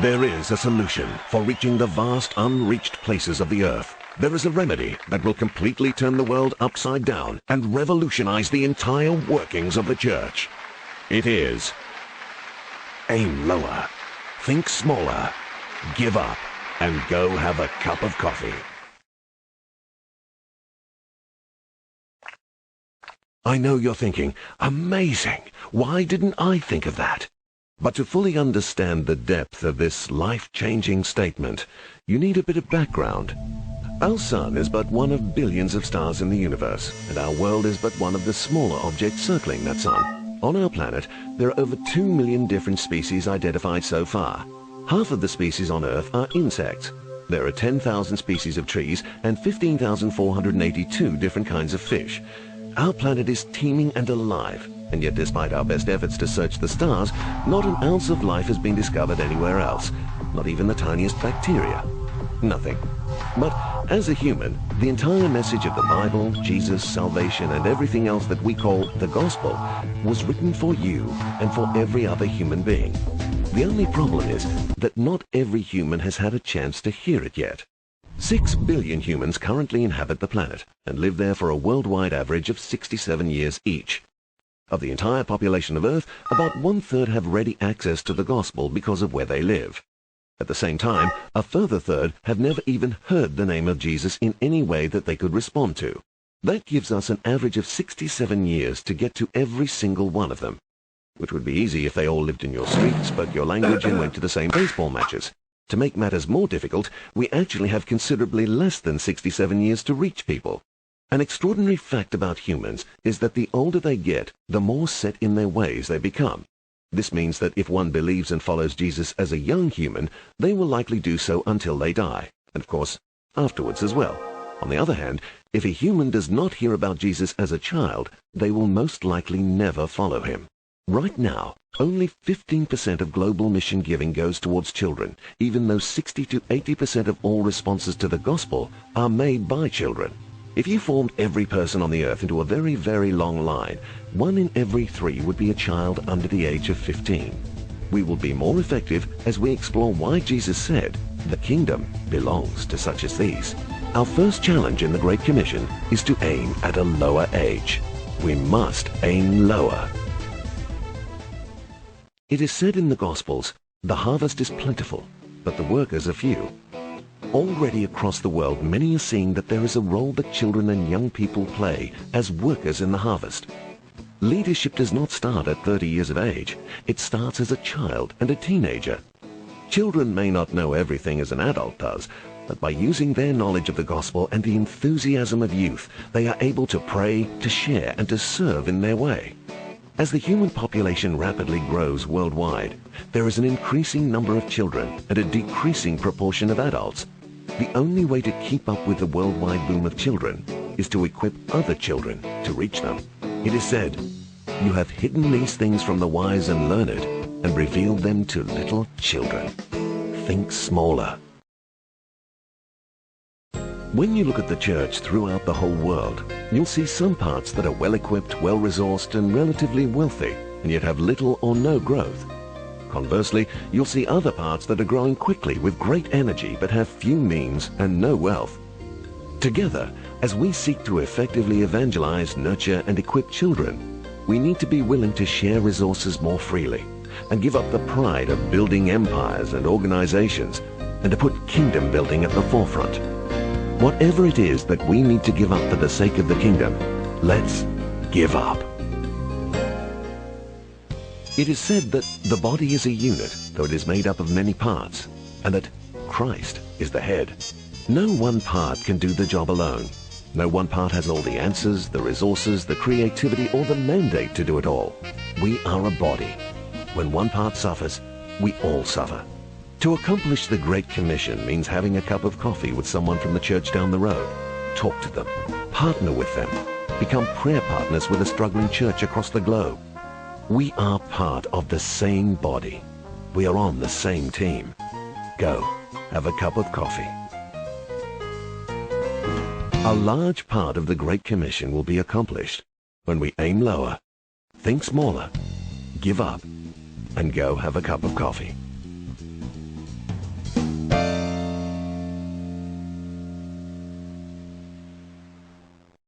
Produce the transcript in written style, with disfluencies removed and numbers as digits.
There is a solution for reaching the vast unreached places of the earth. There is a remedy that will completely turn the world upside down and revolutionize the entire workings of the church. It is aim lower, think smaller, give up, and go have a cup of coffee. I know you're thinking, amazing, why didn't I think of that? But to fully understand the depth of this life-changing statement, you need a bit of background. Our sun is but one of billions of stars in the universe, and our world is but one of the smaller objects circling that sun. On our planet, there are over 2 million different species identified so far. Half of the species on Earth are insects. There are 10,000 species of trees and 15,482 different kinds of fish. Our planet is teeming and alive, and yet despite our best efforts to search the stars, not an ounce of life has been discovered anywhere else, not even the tiniest bacteria. Nothing. But as a human, the entire message of the Bible, Jesus, salvation, and everything else that we call the gospel was written for you and for every other human being. The only problem is that not every human has had a chance to hear it yet. 6 billion humans currently inhabit the planet and live there for a worldwide average of 67 years each. Of the entire population of Earth, about 1/3 have ready access to the gospel because of where they live. At the same time, a further third have never even heard the name of Jesus in any way that they could respond to. That gives us an average of 67 years to get to every single one of them, which would be easy if they all lived in your streets, but your language and went to the same baseball matches. To make matters more difficult, we actually have considerably less than 67 years to reach people. An extraordinary fact about humans is that the older they get, the more set in their ways they become. This means that if one believes and follows Jesus as a young human, they will likely do so until they die, and of course, afterwards as well. On the other hand, if a human does not hear about Jesus as a child, they will most likely never follow him. Right now, only 15% of global mission giving goes towards children, even though 60 to 80% of all responses to the gospel are made by children. If you formed every person on the earth into a very, very long line, 1 in every 3 would be a child under the age of 15. We will be more effective as we explore why Jesus said, "The kingdom belongs to such as these." Our first challenge in the Great Commission is to aim at a lower age. We must aim lower. It is said in the Gospels, "The harvest is plentiful, but the workers are few." Already across the world, many are seeing that there is a role that children and young people play as workers in the harvest. Leadership does not start at 30 years of age. It starts as a child and a teenager. Children may not know everything as an adult does, but by using their knowledge of the gospel and the enthusiasm of youth, they are able to pray, to share, and to serve in their way. As the human population rapidly grows worldwide, there is an increasing number of children and a decreasing proportion of adults. The only way to keep up with the worldwide boom of children is to equip other children to reach them. It is said, "You have hidden these things from the wise and learned and revealed them to little children." Think smaller. When you look at the church throughout the whole world, you'll see some parts that are well-equipped, well-resourced, and relatively wealthy, and yet have little or no growth. Conversely, you'll see other parts that are growing quickly with great energy but have few means and no wealth. Together, as we seek to effectively evangelize, nurture, and equip children, we need to be willing to share resources more freely and give up the pride of building empires and organizations and to put kingdom building at the forefront. Whatever it is that we need to give up for the sake of the kingdom, let's give up. It is said that the body is a unit, though it is made up of many parts, and that Christ is the head. No one part can do the job alone. No one part has all the answers, the resources, the creativity, or the mandate to do it all. We are a body. When one part suffers, we all suffer. To accomplish the Great Commission means having a cup of coffee with someone from the church down the road. Talk to them, partner with them, become prayer partners with a struggling church across the globe. We are part of the same body. We are on the same team. Go, have a cup of coffee. A large part of the Great Commission will be accomplished when we aim lower, think smaller, give up, and go have a cup of coffee.